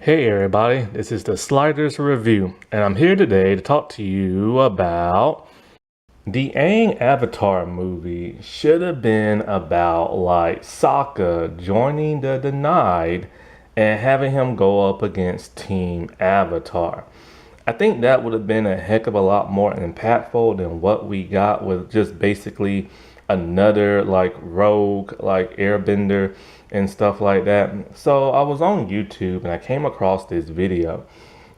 Hey everybody, this is the Sliders Review, and I'm here today to talk to you about the Aang Avatar movie. Should have been about like Sokka joining the Denied and having him go up against Team Avatar. I think that would have been a heck of a lot more impactful than what we got with just basically another like rogue like airbender and stuff like that. So I was on YouTube and I came across this video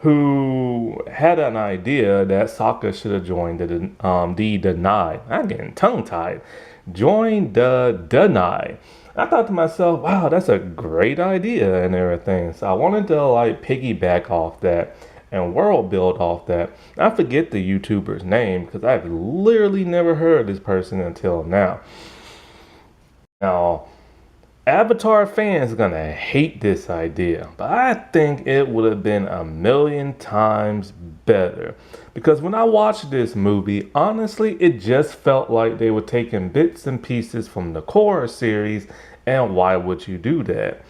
who had an idea that Sokka should have joined the Denied. I'm getting tongue tied. Join the Denied. I thought to myself, wow, that's a great idea and everything. So I wanted to like piggyback off that and world build off that. I forget the YouTuber's name because I've literally never heard this person until now. Now, Avatar fans are gonna hate this idea, but I think it would have been a million times better. Because when I watched this movie, honestly, it just felt like they were taking bits and pieces from the core series, and why would you do that?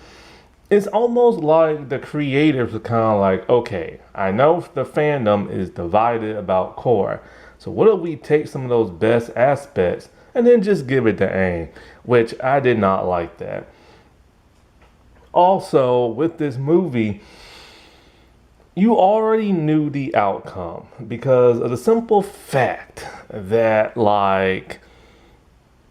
It's almost like the creators are kind of like, okay, I know the fandom is divided about core, so what if we take some of those best aspects and then just give it to Aang, which I did not like that. Also, with this movie, you already knew the outcome because of the simple fact that, like,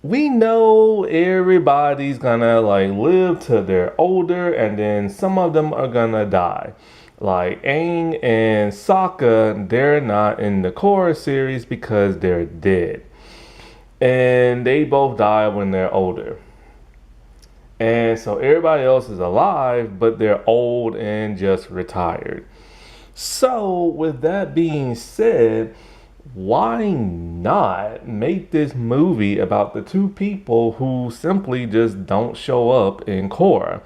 we know everybody's gonna like live till they're older and then some of them are gonna die. Like Aang and Sokka, they're not in the core series because they're dead. And they both die when they're older. And so everybody else is alive, but they're old and just retired. So, with that being said, why not make this movie about the two people who simply just don't show up in Korra?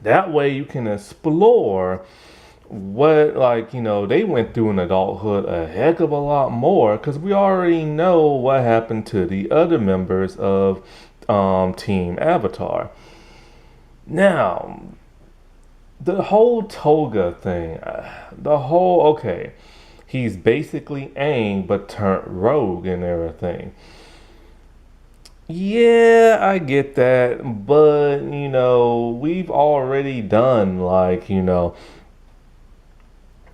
That way you can explore what, like, they went through in adulthood a heck of a lot more because we already know what happened to the other members of Team Avatar. Now, the whole Toga thing, okay, he's basically Aang but turned rogue and everything. Yeah, I get that, but we've already done like,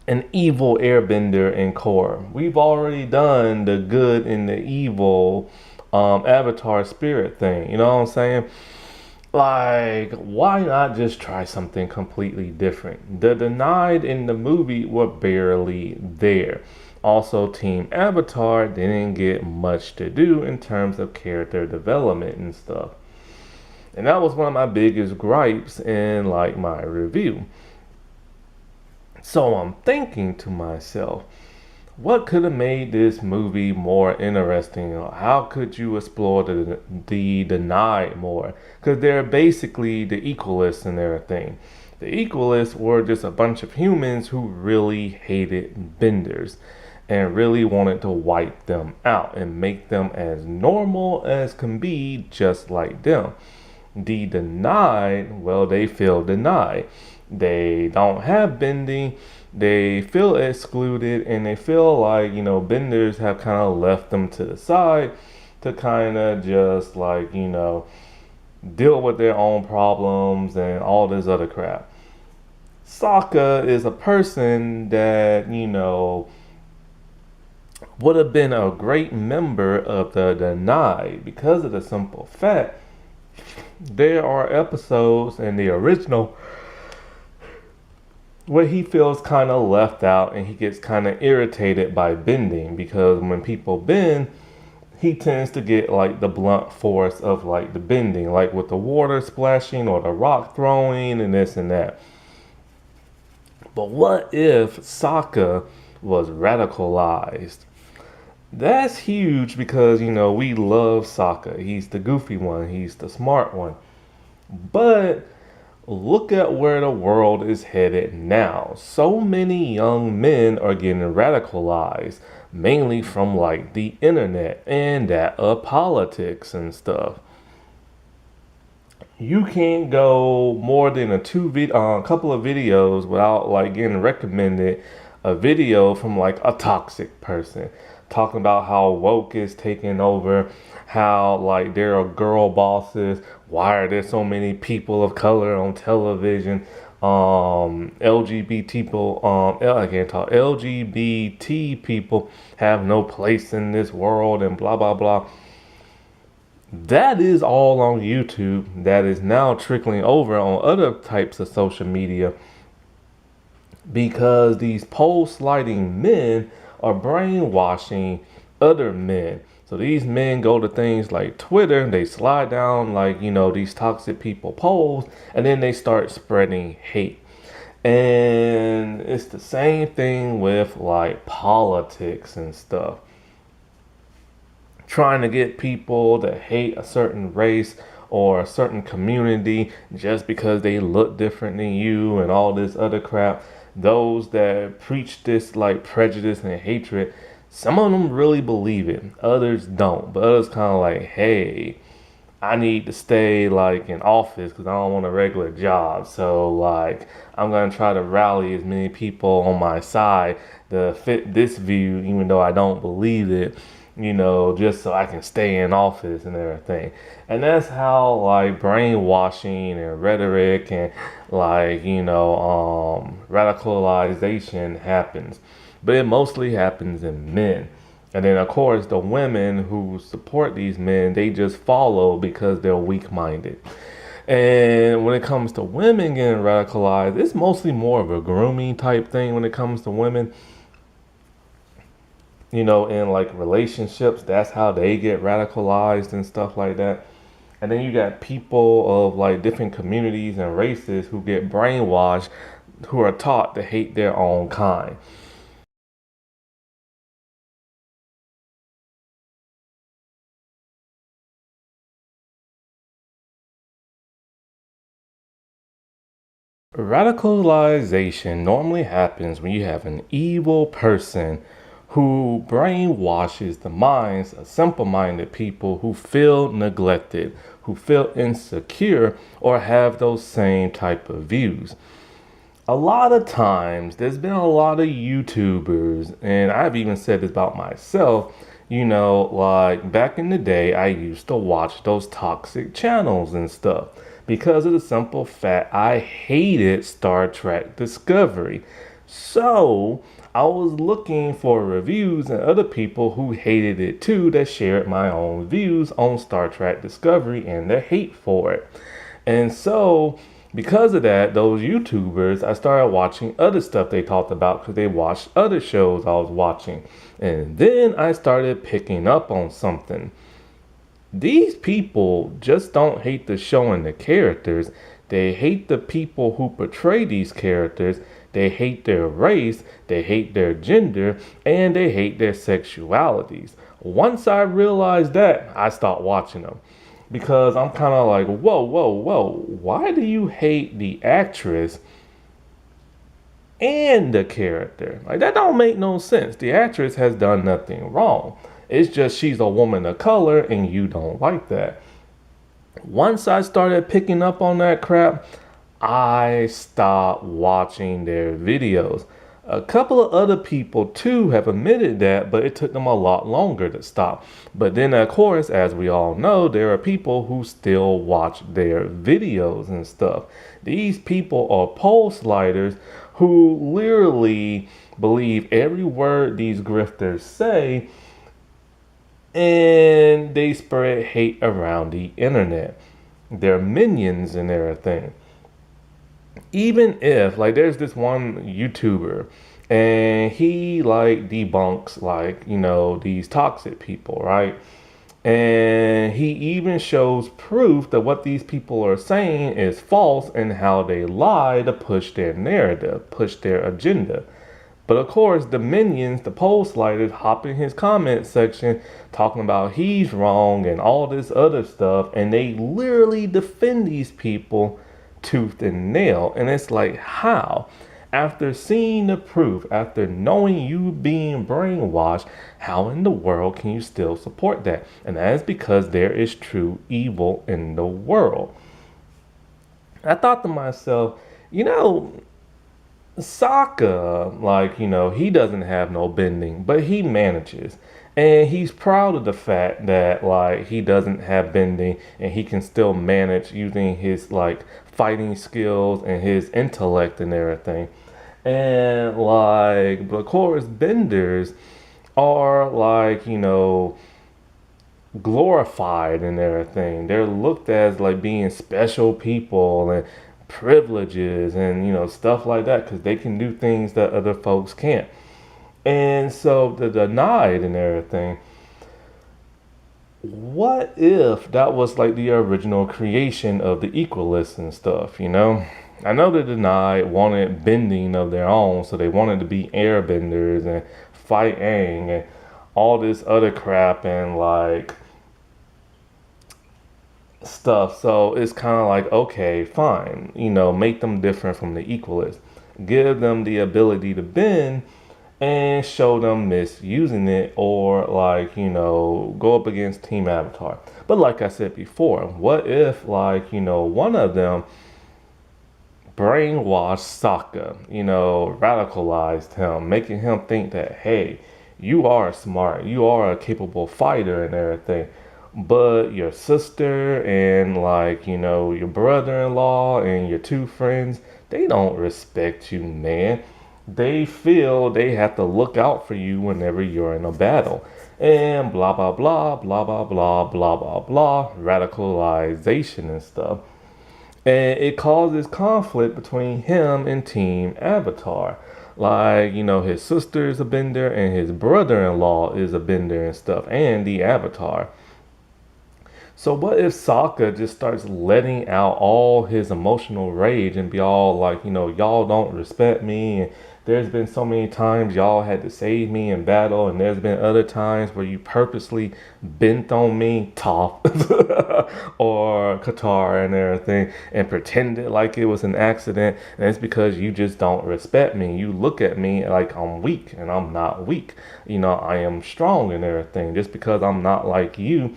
an evil airbender in Korra. We've already done the good and the evil avatar spirit thing. You know what I'm saying? Like, why not just try something completely different? The Denied in the movie were barely there. Also, Team Avatar didn't get much to do in terms of character development and stuff. And that was one of my biggest gripes in like my review. So I'm thinking to myself, what could have made this movie more interesting? How could you explore the Denied more? Because they're basically the equalists and everything. The equalists were just a bunch of humans who really hated benders and really wanted to wipe them out and make them as normal as can be, just like them. The Denied, well, they feel denied. They don't have bending. They feel excluded and they feel like, benders have kind of left them to the side to kind of just like, deal with their own problems and all this other crap. Sokka is a person that, would have been a great member of the Denied because of the simple fact there are episodes in the original where he feels kind of left out and he gets kind of irritated by bending because when people bend, he tends to get like the blunt force of like the bending, like with the water splashing or the rock throwing and this and that. But what if Sokka was radicalized? That's huge because, we love Sokka. He's the goofy one, he's the smart one. But look at where the world is headed now. So many young men are getting radicalized, mainly from like the internet and that of politics and stuff. You can't go more than a couple of videos without like getting recommended a video from like a toxic person talking about how woke is taking over, how like there are girl bosses, why are there so many people of color on television, LGBT people, I can't talk, LGBT people have no place in this world and blah blah blah. That is all on YouTube. That is now trickling over on other types of social media because these pole sliding men are brainwashing other men. So these men go to things like Twitter, they slide down like, these toxic people poles, and then they start spreading hate. And it's the same thing with like politics and stuff, trying to get people to hate a certain race or a certain community just because they look different than you and all this other crap. Those that preach this like prejudice and hatred, some of them really believe it. Others don't. But others kind of like, hey, I need to stay like in office because I don't want a regular job. So like I'm gonna try to rally as many people on my side to fit this view, even though I don't believe it, just so I can stay in office and everything. And that's how like brainwashing and rhetoric and like, radicalization happens. But it mostly happens in men. And then of course the women who support these men, they just follow because they're weak-minded. And when it comes to women getting radicalized, it's mostly more of a grooming type thing when it comes to women. In like relationships, that's how they get radicalized and stuff like that. And then you got people of like different communities and races who get brainwashed, who are taught to hate their own kind. Radicalization normally happens when you have an evil person who brainwashes the minds of simple minded people who feel neglected, who feel insecure, or have those same type of views. A lot of times, there's been a lot of YouTubers, and I've even said this about myself. Like back in the day, I used to watch those toxic channels and stuff because of the simple fact I hated Star Trek Discovery. So I was looking for reviews and other people who hated it too that shared my own views on Star Trek Discovery and their hate for it. And so because of that, those YouTubers, I started watching other stuff they talked about because they watched other shows I was watching. And then I started picking up on something. These people just don't hate the show and the characters. They hate the people who portray these characters. They hate their race, they hate their gender, and they hate their sexualities. Once I realized that, I stopped watching them. Because I'm kind of like, whoa, whoa, whoa. Why do you hate the actress and the character? Like, that don't make no sense. The actress has done nothing wrong. It's just she's a woman of color and you don't like that. Once I started picking up on that crap, I stopped watching their videos. A couple of other people too have admitted that, but it took them a lot longer to stop. But then, of course, as we all know, there are people who still watch their videos and stuff. These people are pole sliders who literally believe every word these grifters say, and they spread hate around the internet. They're minions and everything. Even if like there's this one YouTuber and he like debunks like these toxic people, right? And he even shows proof that what these people are saying is false and how they lie to push their narrative, push their agenda. But of course, the minions, the pole sliders, hop in his comment section talking about he's wrong and all this other stuff, and they literally defend these people tooth and nail. And it's like, how? After seeing the proof, after knowing you being brainwashed, how in the world can you still support that? And that is because there is true evil in the world. I thought to myself, you know, Sokka, like, he doesn't have no bending, but he manages. And he's proud of the fact that, like, he doesn't have bending and he can still manage using his, like, fighting skills and his intellect and everything. And, like, but of course, benders are, like, glorified and everything. They're looked as like being special people and privileges and stuff like that because they can do things that other folks can't. And so the denied and everything. What if that was like the original creation of the equalists and stuff? I know the denied wanted bending of their own, so they wanted to be airbenders and fight Aang and all this other crap and like stuff. So it's kind of like, okay, fine, make them different from the equalists. Give them the ability to bend and show them misusing it or like, go up against Team Avatar. But like I said before, what if like, one of them brainwashed Sokka, radicalized him, making him think that, hey, you are smart, you are a capable fighter and everything. But your sister and like, your brother-in-law and your two friends, they don't respect you, man. They feel they have to look out for you whenever you're in a battle. And blah, blah, blah, blah, blah, blah, blah, blah, blah, radicalization and stuff. And it causes conflict between him and Team Avatar. Like, his sister is a bender and his brother-in-law is a bender and stuff, and the Avatar. So what if Sokka just starts letting out all his emotional rage and be all like, y'all don't respect me, and there's been so many times y'all had to save me in battle, and there's been other times where you purposely bent on me, Toph, or Qatar and everything, and pretended like it was an accident, and it's because you just don't respect me. You look at me like I'm weak, and I'm not weak. I am strong and everything. Just because I'm not like you,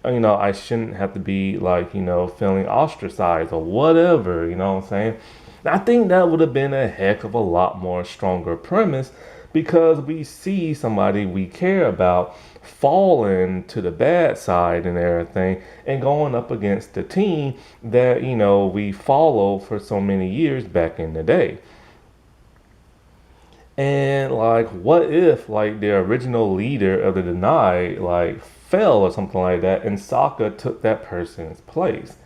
I shouldn't have to be like, feeling ostracized or whatever, what I'm saying? I think that would have been a heck of a lot more stronger premise because we see somebody we care about falling to the bad side and everything and going up against the team that, we followed for so many years back in the day. And like, what if like the original leader of the denied like fell or something like that, and Sokka took that person's place?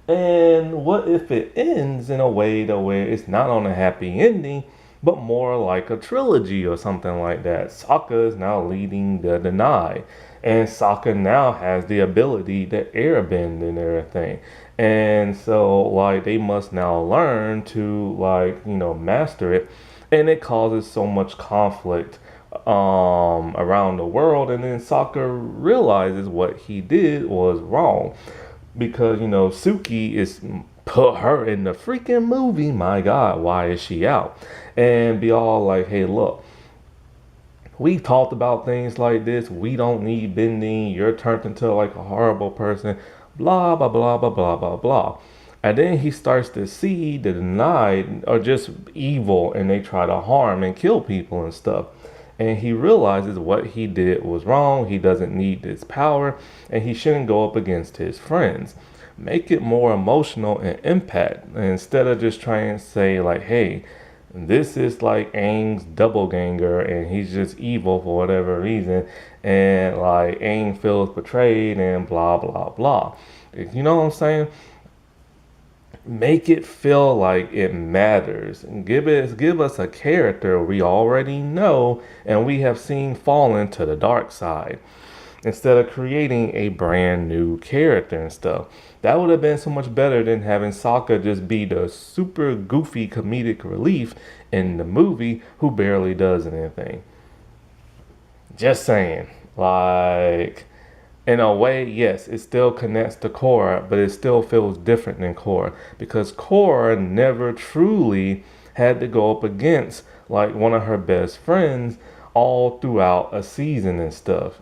And what if it ends in a way to where it's not on a happy ending, but more like a trilogy or something like that? Sokka is now leading the denied, and Sokka now has the ability to airbend and everything. And so like they must now learn to like, master it, and it causes so much conflict around the world. And then Sokka realizes what he did was wrong because Suki is put her in the freaking movie. My God, why is she out? And be all like, hey, look, we talked about things like this. We don't need bending. You're turned into like a horrible person. Blah blah blah blah blah blah blah. And then he starts to see the denied are just evil and they try to harm and kill people and stuff. And he realizes what he did was wrong. He doesn't need this power and he shouldn't go up against his friends. Make it more emotional and impact instead of just trying to say like, hey, this is like Aang's doppelganger and he's just evil for whatever reason. And like Aang feels betrayed and blah, blah, blah. You know what I'm saying? Make it feel like it matters and give us a character we already know and we have seen fall into the dark side instead of creating a brand new character and stuff. That would have been so much better than having Sokka just be the super goofy comedic relief in the movie who barely does anything. Just saying. Like, in a way, yes, it still connects to Korra, but it still feels different than Korra because Korra never truly had to go up against like one of her best friends all throughout a season and stuff.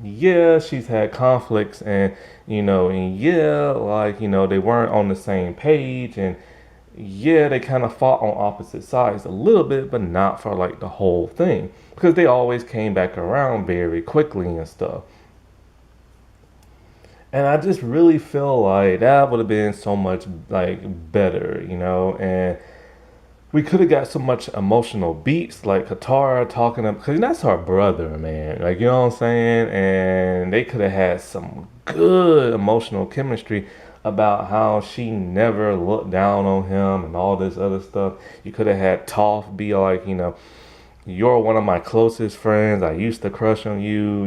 yeah, she's had conflicts, and yeah, like, they weren't on the same page, and yeah, they kind of fought on opposite sides a little bit, but not for like the whole thing because they always came back around very quickly and stuff. And I just really feel like that would have been so much like better, and we could have got so much emotional beats like Katara talking up because that's her brother, man. Like, you know what I'm saying? And they could have had some good emotional chemistry about how she never looked down on him and all this other stuff. You could have had Toph be like, you're one of my closest friends. I used to crush on you,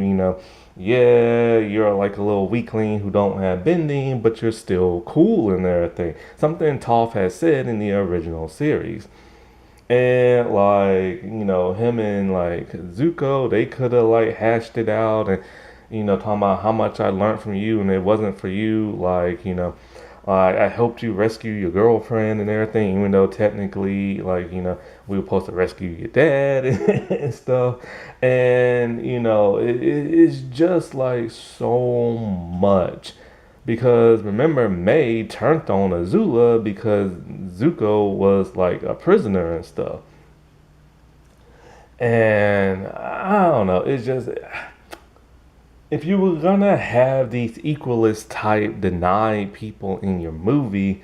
Yeah, you're like a little weakling who don't have bending, but you're still cool and everything. Something Toph has said in the original series. And like, him and like Zuko, they could have like hashed it out and, talking about how much I learned from you and it wasn't for you. Like, I helped you rescue your girlfriend and everything, even though technically, like, we were supposed to rescue your dad and stuff. And, it's just like so much. Because remember, May turned on Azula because Zuko was like a prisoner and stuff. And I don't know, it's just if you were gonna have these equalist type denied people in your movie,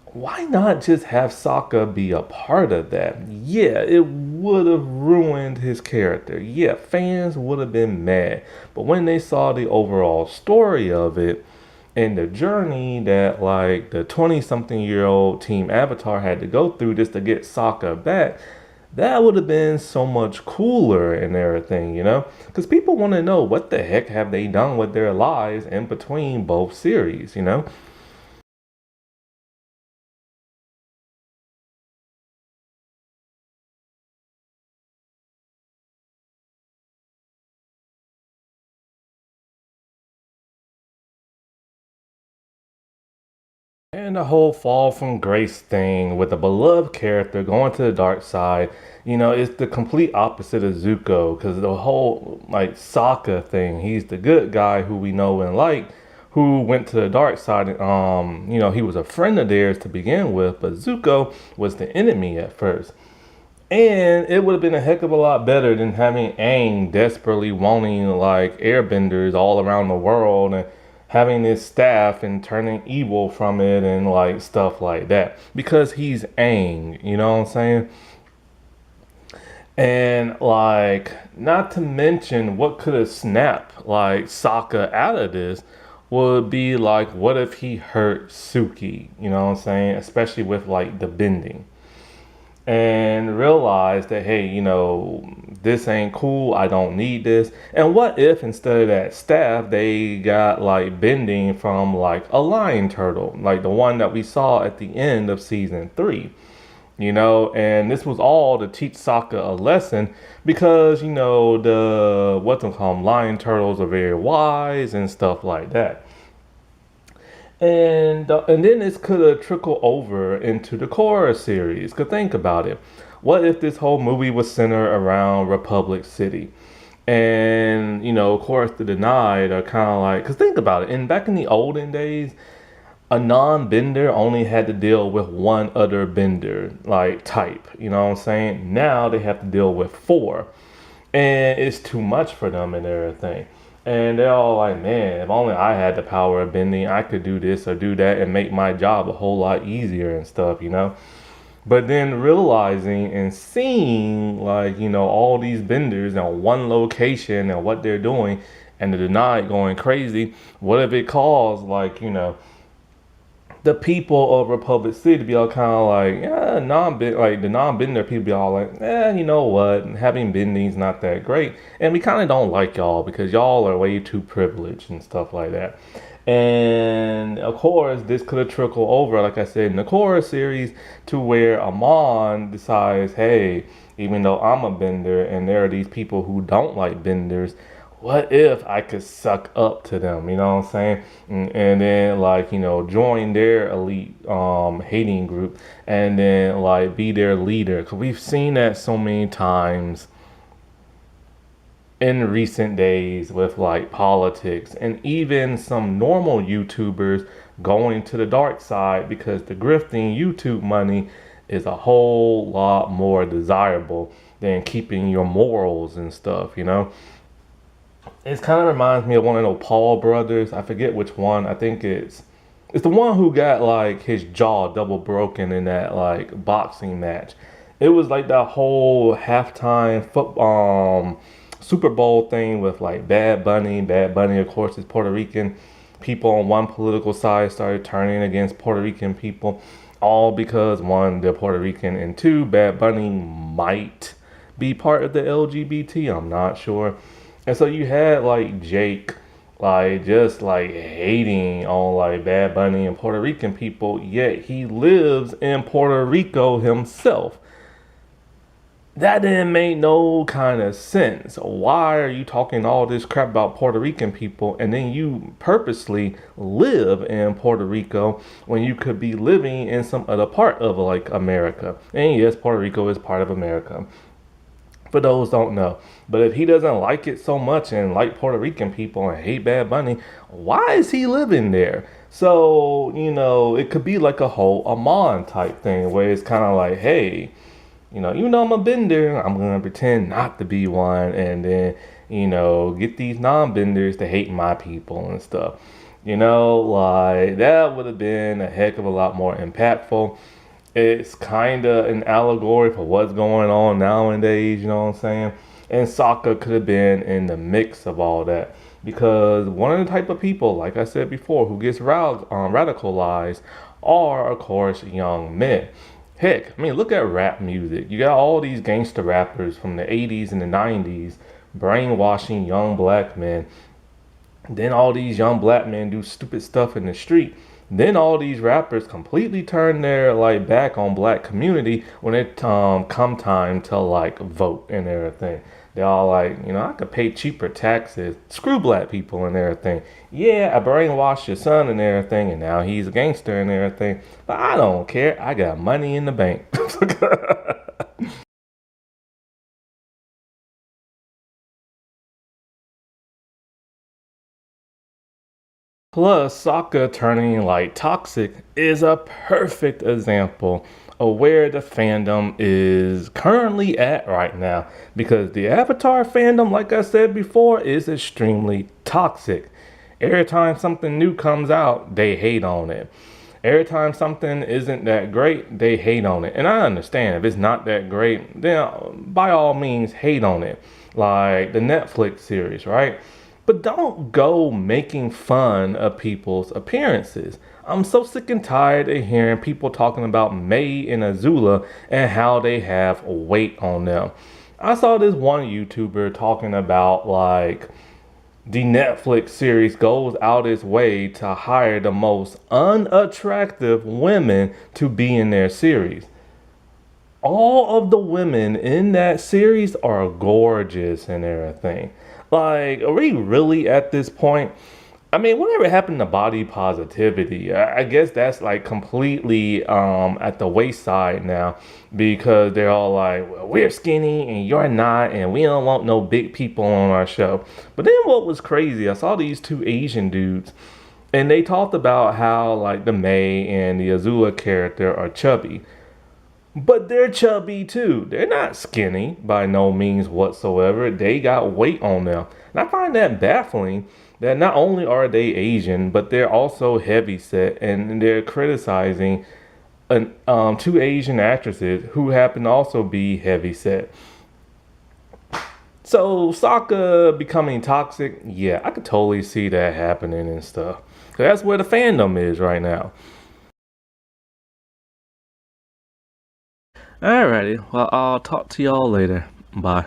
why not just have Sokka be a part of that? Yeah, it would have ruined his character. Yeah, fans would have been mad. But when they saw the overall story of it and the journey that like the 20 something year old team Avatar had to go through just to get Sokka back, that would have been so much cooler and everything, Because people want to know what the heck have they done with their lives in between both series. And the whole fall from grace thing with a beloved character going to the dark side, it's the complete opposite of Zuko because the whole like Sokka thing, he's the good guy who we know and like, who went to the dark side. He was a friend of theirs to begin with, but Zuko was the enemy at first. And it would have been a heck of a lot better than having Aang desperately wanting like airbenders all around the world and having this staff and turning evil from it and like stuff like that. Because he's Aang, you know what I'm saying? And like, not to mention what could have snapped like Sokka out of this would be like, what if he hurt Suki? You know what I'm saying? Especially with like the bending and realize that hey, this ain't cool. I don't need this. And what if instead of that staff, they got like bending from like a lion turtle, like the one that we saw at the end of season 3? And this was all to teach Sokka a lesson because the what they call them, lion turtles are very wise and stuff like that. And then this could have trickled over into the Korra series. Cause think about it. What if this whole movie was centered around Republic City? And of course, the denied are kind of like, cause think about it. And back in the olden days, a non-bender only had to deal with one other bender like type. You know what I'm saying? Now they have to deal with four, and it's too much for them and everything. And they're all like, man, if only I had the power of bending, I could do this or do that and make my job a whole lot easier and stuff. But then realizing and seeing, like, all these benders in one location and what they're doing and the denied going crazy, what if it caused, like, the people of Republic City to be all kind of like, yeah, like the non-bender people be all like, you know what, having bending's not that great, and we kind of don't like y'all because y'all are way too privileged and stuff like that. And of course, this could have trickled over, like I said, in the Korra series, to where Amon decides, hey, even though I'm a bender and there are these people who don't like benders, what if I could suck up to them? You know what I'm saying? And then like, join their elite hating group and then like be their leader. Cause we've seen that so many times in recent days with like politics and even some normal YouTubers going to the dark side because the grifting YouTube money is a whole lot more desirable than keeping your morals and stuff, you know? It kind of reminds me of one of those Paul brothers. I forget which one. I think it's the one who got like his jaw double broken in that like boxing match. It was like that whole halftime Super Bowl thing with like Bad Bunny. Bad Bunny, of course, is Puerto Rican. People on one political side started turning against Puerto Rican people, all because one, they're Puerto Rican, and two, Bad Bunny might be part of the LGBT. I'm not sure. And so you had like Jake, like just like hating on like Bad Bunny and Puerto Rican people, yet he lives in Puerto Rico himself. That didn't make no kind of sense. Why are you talking all this crap about Puerto Rican people and then you purposely live in Puerto Rico when you could be living in some other part of like America? And yes, Puerto Rico is part of America. For those don't know. But if he doesn't like it so much and like Puerto Rican people and hate Bad Bunny, why is he living there? So, it could be like a whole Amon type thing where it's kind of like, hey, even though I'm a bender, I'm going to pretend not to be one and then, get these non-benders to hate my people and stuff. Like that would have been a heck of a lot more impactful. It's kind of an allegory for what's going on nowadays, you know what I'm saying? And Sokka could have been in the mix of all that. Because one of the type of people, like I said before, who gets radicalized are, of course, young men. Heck, I mean, look at rap music. You got all these gangster rappers from the 80s and the 90s brainwashing young black men. Then all these young black men do stupid stuff in the street. Then all these rappers completely turn their like back on black community when it come time to like vote and everything. They're all like, I could pay cheaper taxes. Screw black people and everything. Yeah, I brainwashed your son and everything, and now he's a gangster and everything. But I don't care. I got money in the bank. Plus, Sokka turning like toxic is a perfect example of where the fandom is currently at right now. Because the Avatar fandom, like I said before, is extremely toxic. Every time something new comes out, they hate on it. Every time something isn't that great, they hate on it. And I understand if it's not that great, then by all means hate on it. Like the Netflix series, right? But don't go making fun of people's appearances. I'm so sick and tired of hearing people talking about May and Azula and how they have weight on them. I saw this one YouTuber talking about like the Netflix series goes out its way to hire the most unattractive women to be in their series. All of the women in that series are gorgeous and everything. Like, are we really at this point? I mean, whatever happened to body positivity? I guess that's like completely at the wayside now because they're all like, well, we're skinny and you're not, and we don't want no big people on our show. But then what was crazy, I saw these two Asian dudes and they talked about how like the May and the Azula character are chubby. But they're chubby too. They're not skinny by no means whatsoever. They got weight on them. And I find that baffling that not only are they Asian, but they're also heavy set and they're criticizing two Asian actresses who happen to also be heavy set. So Sokka becoming toxic, yeah, I could totally see that happening and stuff. 'Cause that's where the fandom is right now. Alrighty, well, I'll talk to y'all later. Bye.